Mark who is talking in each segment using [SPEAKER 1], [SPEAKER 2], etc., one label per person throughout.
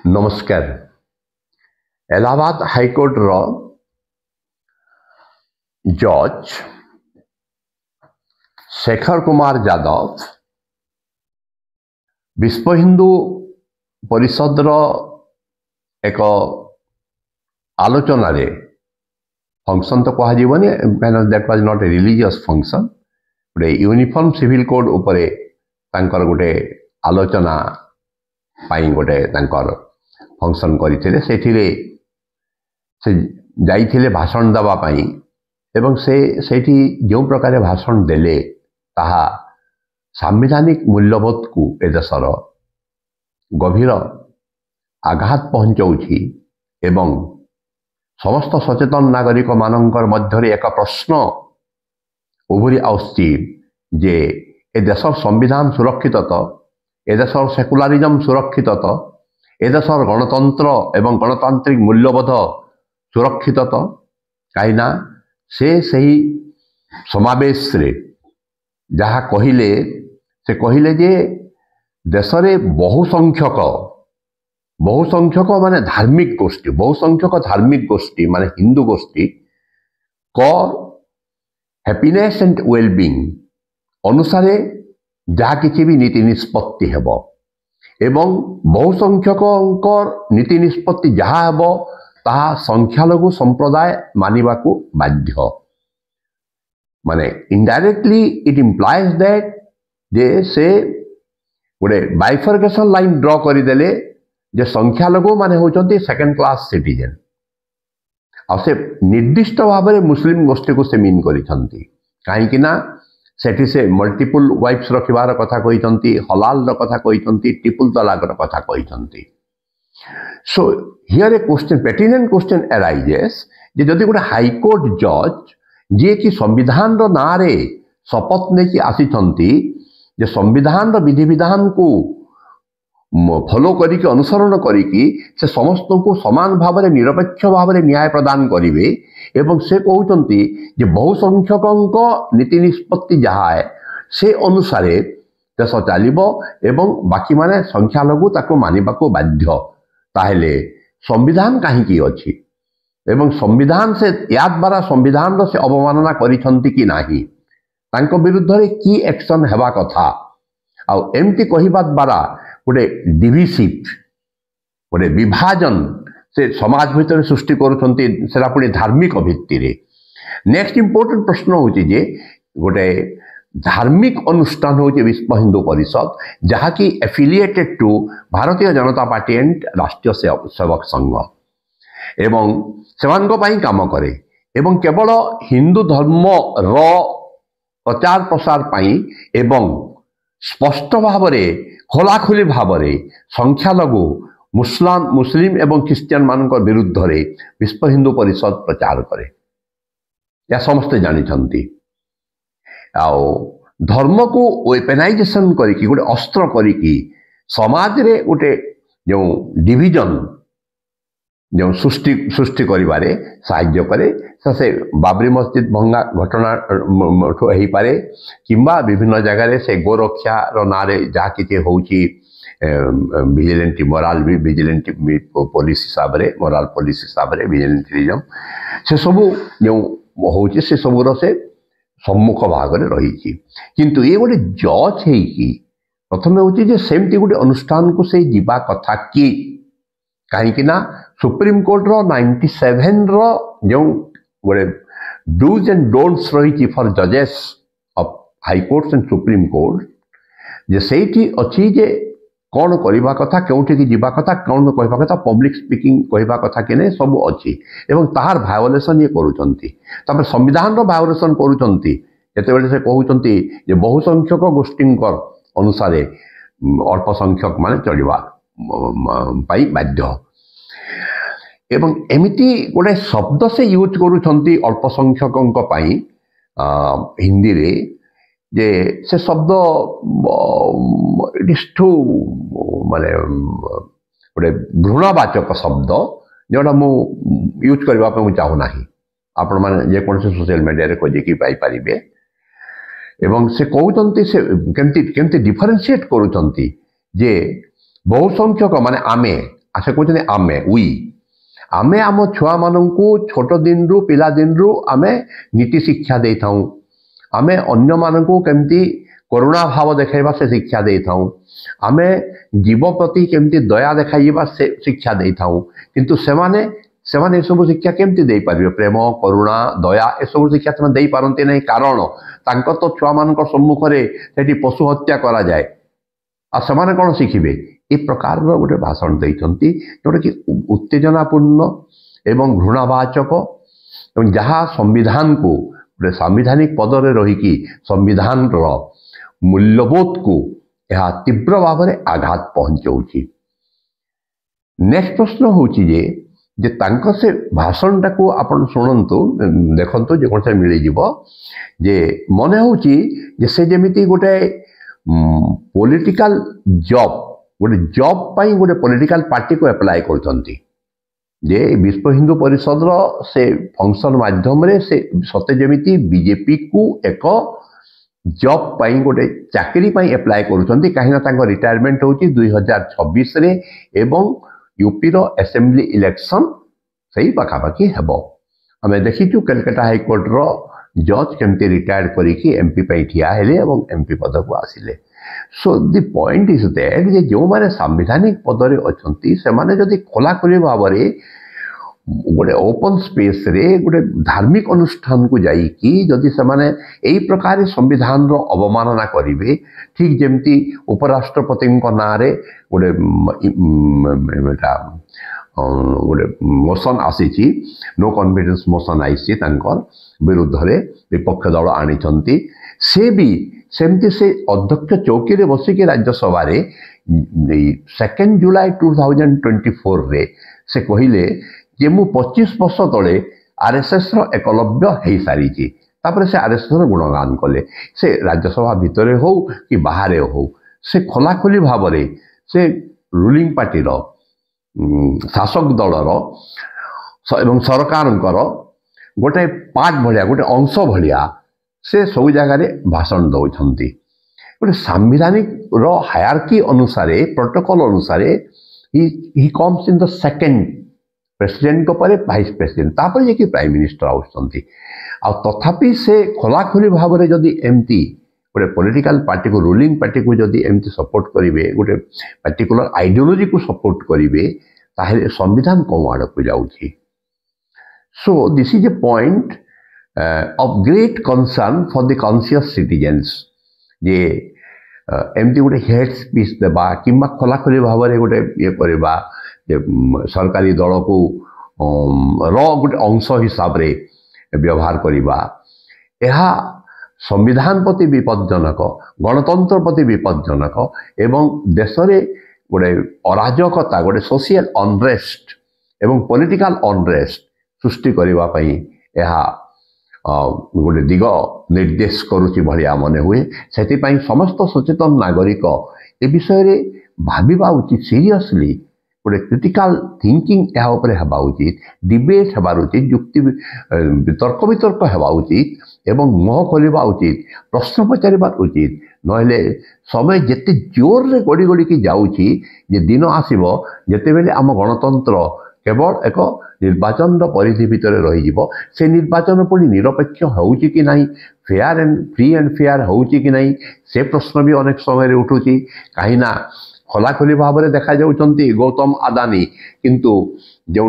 [SPEAKER 1] नमस्कार। इलाहाबाद हाईकोर्ट रो जज शेखर कुमार यादव विश्व हिंदू परिषद रो एक आलोचन रे फंक्शन तो कह जीवनी that was not a religious function गोटे यूनिफॉर्म सिविल कोड उपरे तांकर गोटे आलोचना पाई गोटे तांकर फंक्शन करथिले सेठिरे से जाइथिले भाषण दबा पाई एवं सेठी जो प्रकार भाषण देले ताहा संवैधानिक मूल्यबोध को ए देशर गभीर आघात पहुंचाउछि एवं समस्त सचेतन नागरिक मानकर मध्यरे एक प्रश्न उभरी आउछि जे ए देशर संविधान सुरक्षित तो ए देशर सेकुलारिज्म सुरक्षित तो ए देशर गणतंत्र एवं गणतांत्रिक मूल्यबोध सुरक्षित तो कहीं से सही समावेश रे जहा कहले जे देश में बहुसंख्यक माने धार्मिक गोष्ठी बहुसंख्यक धार्मिक गोष्ठी माने हिंदू गोष्ठी को हैप्पीनेस एंड वेलबींग अनुसार जहा किसी भी नीति निष्पत्ति हेबो एवं बहुसंख्यक नीति निष्पत्ति जहा हेबो ताहा संख्यालघु संप्रदाय मानिबाकू बाध्य माने इनडायरेक्टली इट इम्प्लाइज दैट जे से गोटे बाइफर्केशन लाइन ड्र करदेले जे संख्यालघु माने होचंती सेकेंड क्लास सिटीजन आ से निर्दिष्ट भाव में मुस्लिम गोष्ठी को से मीन करिसंती काहेकि ना सेठी से मल्टीपल वाइफ्स रखिबार कथा कहिसंती हलाल र कथा कहिसंती ट्रिपल तलाक र कथा कहिसंती। So here a question pertinent question arises जे जदि गोटे हाईकोर्ट जज जे कि संविधान रो नारे शपथ ने कि आसीचंती जे संविधान रो विधि विधान को फॉलो करिके अनुसरण करिके से समस्त को समान भाव में निरपेक्ष भाव में न्याय प्रदान करिवे एवं से कहउचंती जे बहुसंख्यकंको नीति निष्पत्ति जहा है से अनुसार देश चलिबो एवं बाकी माने संख्यालघु ताको मानिबाको बाध्य ताहेले संविधान कहीं अच्छी एवं संविधान से या द्वारा संविधान से अवमानना करिसंती कि नाही तांको विरुद्ध रे की एक्शन हेबा कथा आ एमती कहिबा द्वारा गोटे डिविसिव गोटे विभाजन से समाज भीतर सृष्टि करुछंती सेरा पुणी धार्मिक भित्ति रे। नेक्स्ट इंपोर्टेंट प्रश्न होची जे गोटे धार्मिक अनुष्ठान होची विश्व हिंदू परिषद जहाँकि affiliated to Bharatiya Janata party and राष्ट्रीय सेवक संघ एवं सेमानक पई काम करे एवं केवल हिंदू धर्म रो प्रचार प्रसार पई एवं स्पष्ट भाव में खोलाखोली भाव में संख्यालघु मुस्लिम एवं क्रिश्चियन मानक विरुद्ध रे विश्व हिंदू परिषद प्रचार करे या समस्ते जानिछंती आउ धर्म को वेपनाइजेशन करिकी गोटे अस्त्र करिकी समाज रे गोटे जो डिविजन जो सृष्टि करिबारे साहाय्य करे से बाबरी मस्जिद भंगा घटना हो पारे किंबा विभिन्न जगह से गोरक्षा रो नारे जहा किछि होउची विजिलेंट मोराल भी विजिलेंट पुलिस हिसाब रे मोराल पुलिस हिसाब रे विजिलेंटिज्म से सब जो होउची से सब रो से सम्मुख भाग में रही किंतु ये गोटे जज है कि प्रथम होची जे सेमती गोटे अनुष्ठान को से जीवा कथा कि कहीं ना सुप्रीम कोर्ट रो 97 रो जो गोटे डूज एंड डोंट्स रही फॉर जजेस of high courts and supreme court जे सेठी अछि जे कौन करबा कथा केउठी की जीवा कथा कौन कहबा कथा पब्लिक स्पीकिंग कहबा कथा केने सब अछि एवं ताहार वायोलेशन ये करूचंती तबे संविधान रो वायोलेशन करूचंती जते बेले से कहउचंती जे बहुसंख्यक गोष्ठींकर अनुसार अल्प संख्यक माने चलिबा पाई बाध्य एवं एमिति गोटे शब्द से यूज करूचंती अल्प संख्यकंक पाई हिंदी रे जे से शब्द इट इज टू माने गोटे घृणावाचक शब्द जोटा मु यूज करबा पे मु चाहू नाही आपण माने जे कोन से सोशल मीडिया रे खोजे की पाई परिबे एवं से कहउचंती से केमती डिफरेंशिएट करूचंती जे बहुसंख्यक माने आमे आशा कहते आमे वी आमे आम छुआ मानू छोट दिन रु पिला दिन रु आमे नीति शिक्षा दे था आमे अन्य मानू केमती करुणा भाव देखा से शिक्षा दे था आमे जीव प्रति केमती दया देखा से शिक्षा दे था किंतु सेमाने सब शिक्षा केमती दे पारे प्रेम करुणा दया ए सब शिक्षा से दे पारती नहीं कारण तांको तो छुआ मान सम्मुख से पशु हत्या करा जाए आ सेमाने कौन शिखिबे ए प्रकार गोटे भाषण देते जोटा कि उत्तेजनापूर्ण एवं घृणावाचक एवं जहाँ संविधान को गोटे सांविधानिक पदरे रहीकि संविधान मूल्यबोध को यह तीव्र भाव में आघात पहुंचाऊँगी। नेक्स्ट प्रश्न होची जे तांको से भाषण टाको आपण शुणु देखंतु जे कोन से मिली जीवो जे मने होची जे से जेमिति गोटे पॉलिटिकल जॉब गोटे जॉब पाई गोटे पॉलिटिकल पार्टी को अप्लाई करथंती जे विश्व हिंदू परिषद रो से फंक्शन माध्यम रे से सते जेमिति बीजेपी को एक जॉब पाई गोटे चाकरी पाई अप्लाई करूछंती काहिना तांको रिटायरमेंट होची 2026 रे एवं यूपी रो असेंबली इलेक्शन सही पाखापाखि हेबो आमे देखिचु कलकत्ता हाईकोर्ट रो जज केमती रिटायर करिकी एमपी पाई ठिया हेले एवं एमपी पद को आसिले। So the point is that जे जो माने संवैधानिक पदरे अछंती से माने जदि खोला खोली भाव रे गोटे ओपन स्पेस रे गोटे धार्मिक अनुष्ठान को जाई कि जदि से माने एई प्रकार संविधान रो अवमानना करिवे ठीक जेमती उपराष्ट्रपति ना रे गोटे गोटे मोशन आसी नो कॉन्फिडेंस मोशन आई विरुद्ध रे विपक्ष दल आनी से भी सेमती से अध्यक्ष चौकी रे बसिकी राज्यसभा रे 2 जुलाई 2024 रे से कहिले जे मु 25 वर्ष तले आरएसएस रो एकलव्य हो सारी तापर से आरएसएस रो गुणगान कले से राज्यसभा भितरे हो कि बाहर हो से खोलाखोली भाव रे से रूलिंग पार्टी रो शासक दलर एवं सरकार गोटे पार्ट भाया गोटे अंश भाया से सब जगह भाषण दौरान गोटे सांविधानिक रो हायरार्की अनुसार प्रोटोकॉल अनुसार he comes in the second president को परे वाइस प्रेसिडेंट तापर जे कि प्राइम मिनिस्टर आउछंती आ तथापि से खोलाखोली भाव में जदि एमती गोटे पॉलिटिकल पार्टी को रूलिंग पार्टी को जदि एमती सपोर्ट करेंगे गोटे पार्टिकुलर आइडियोलॉजी को सपोर्ट करेंगे ताहले संविधान कौन आड़ को जाउछि। So this is a point of great concern for the conscious citizens जे एमती गोटे हेड स्पीच देबा किंबा खोलाखोली भाव में गोटे ये करवा सरकारी दल को गोटे अंश हिसाब रे व्यवहार करवा यह संविधान प्रति विपज्जनक गणतंत्र प्रति विपज्जनक एवं देश में गोटे अराजकता गोटे सोशल अनरेस्ट एवं पॉलिटिकल अनरेस्ट सृष्टि करने यह गोटे दिग निर्देश करुच्ची भाया मन हुए से समस्त सचेतन नागरिक ए विषय भाविबा उचित सीरियसली गोटे क्रिटिकल थिंकिंग यह होगा उचित डिबेट होबार उचित युक्ति तर्क वितर्क होगा उचित एवं मुह खोलवा उचित प्रश्न पचार उचित नहले समय जिते जोर रे गड़ी गड़ी की जाऊँगी जे दिन आसब जिते बेले आम गणतंत्र केवल एक निर्वाचन परिधि भितर रही से निर्वाचन पुणी निरपेक्ष होउची कि नहीं fair and free and fair होउची कि नहीं से प्रश्न भी अनेक समय उठुची कहीं ना खोलाखोली भाव में देखा जाउछंती गौतम अदानी किंतु जो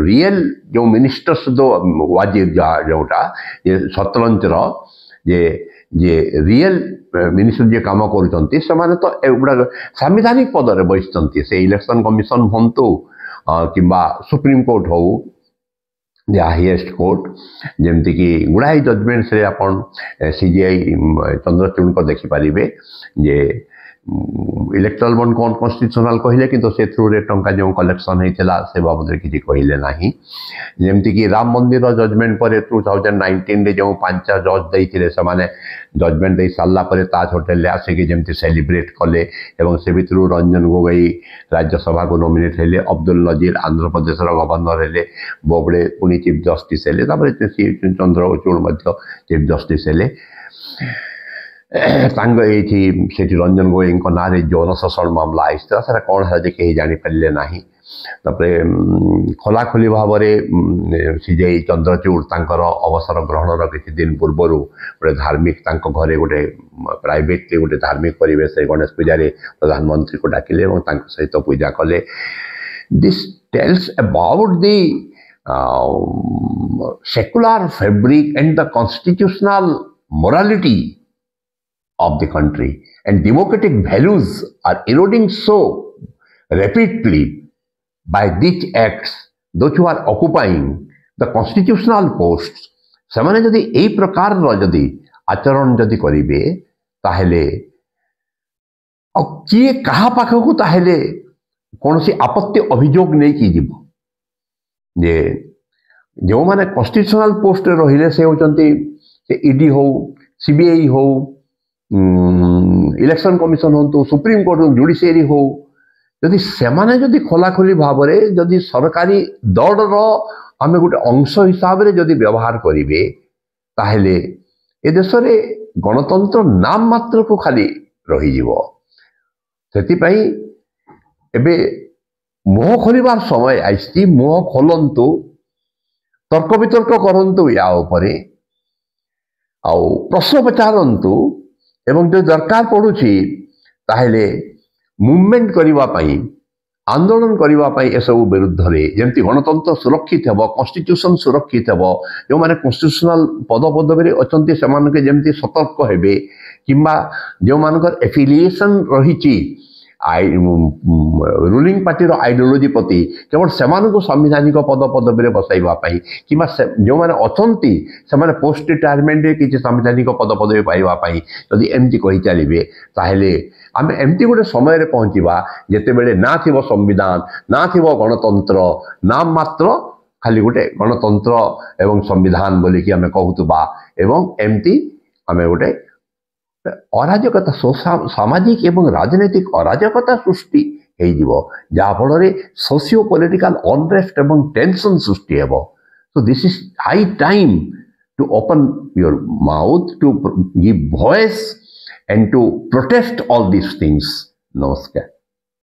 [SPEAKER 1] रियल जो मिनिस्टर्स दो वाजिब जोटा शतरंजर जे जे रियल मिनिस्टर जे काम करुछंती से तो एगुड़ा सांविधानिक पदरे बसिछंती से इलेक्शन कमिशन हंतु किंबा सुप्रीम कोर्ट हो या हाईएस्ट कोर्ट जमती कि गुड़ाई जजमेंट्स रे आपण सीजीआई चंद्रचूड़ को देखिपारे जे इलेक्ट्राल बॉन्ड कौन कन्स्टिट्यूशनल कहले कि से थ्रू रे टंका जो कलेक्शन होता से बाबद किसी कहले ना जमती कि राम मंदिर जजमेंट पर 2019 रे जो 5 जज देते से जजमेंट दे सारा ताज होटेल आसिक जमी सेलिब्रेट कले से भितर रंजन गोगोई राज्यसभा को नॉमिनेट हेले अब्दुल नजीर आंध्र प्रदेश गवर्नर हेले बोबड़े पुणी चीफ जस्टिस हेले चंद्रचूड़ चीफ जस्टिस हेले रंजन गोगोई ना यौन शोषण मामला आईता से कौन है जे कहीं जापारे ना तापरे खोलाखोली भाव में सीजे चंद्रचूड़ तांकर अवसर ग्रहण किसी दिन पूर्वर गोटे धार्मिक घरे गोटे प्राइवेटली गोटे धार्मिक परिवेश गणेश पूजा प्रधानमंत्री को डाकिले सहित पूजा कले this tells about the secular fabric and the constitutional morality of the country, and democratic values are eroding so rapidly by these acts. Those who are occupying the constitutional posts, ସେମାନେ ଯଦି ଏଇ ପ୍ରକାରର ଯଦି ଆଚରଣ ଯଦି କରିବେ ତାହେଲେ ଆଉ କିଏ କାହା ପାଖକୁ ତାହେଲେ କୌଣସି ଆପତ୍ତି ଅଭିଯୋଗ ନେଇକି ଯିବ ଯେ ଯେଉଁମାନେ କନଷ୍ଟିଟ୍ୟୁସନାଲ ପୋଷ୍ଟରେ ରହିଲେ ସେ ହେଉଛନ୍ତି ଇଡି ହଉ ସିବିଆଇ ହଉ ଇଲେକ୍ସନ କମିଶନ ହୁଅନ୍ତୁ ସୁପ୍ରିମକୋର୍ଟ ଜୁଡିସିଆରୀ ହଉ ଯଦି ସେମାନେ ଯଦି ଖୋଲାଖୋଲି ଭାବରେ ଯଦି ସରକାରୀ ଦଳର ଆମେ ଗୋଟେ ଅଂଶ ହିସାବରେ ଯଦି ବ୍ୟବହାର କରିବେ ତାହେଲେ ଏ ଦେଶରେ ଗଣତନ୍ତ୍ର ନାମ ମାତ୍ରକୁ ଖାଲି ରହିଯିବ। ସେଥିପାଇଁ ଏବେ ମୁହଁ ଖୋଲିବାର ସମୟ ଆସିଛି। ମୁହଁ ଖୋଲନ୍ତୁ, तर्क वितर्क करंतु या उपरे आउ प्रश्न पचारंतु एवं जो दरकार पड़ुछि ताहेले मूवमेंट करिवा पई आंदोलन करिवा पई ए सब विरुद्ध रे जेंति गणतंत्र सुरक्षित हेबो, कॉन्स्टिट्यूशन सुरक्षित हेबो, जो माने कॉन्स्टिट्यूशनल पद पदवी अछंती समान के जेंति सतर्क हेबे किंबा जो मानकर एफिलिएशन रहिछि रूलिंग पार्टी आइडियोलोजी प्रति केवल से संविधानिक पद पदवी बसाइवाई कि जो मैंने अछंती से पोस्ट रिटायरमेंट किसी संविधानिक पद पदवी पाइबापी जदि एमती कही चलिए ताहले आम एमती गोटे समय पहुँचवा जिते बड़े ना थी संविधान ना थी गणतंत्र नाम मात्र खाली गोटे गणतंत्र एवं संविधान बोलिकी आम कहूबा एवं एमती आम गोटे अराजकता सामाजिक एवं राजनैतिक अराजकता सृष्टि जहाँफल सोशियो पॉलिटिकल अनरेस्ट एवं टेंशन सृष्टि हेबो। So this is high time to open your mouth to give voice and to protest all these things. नमस्कार।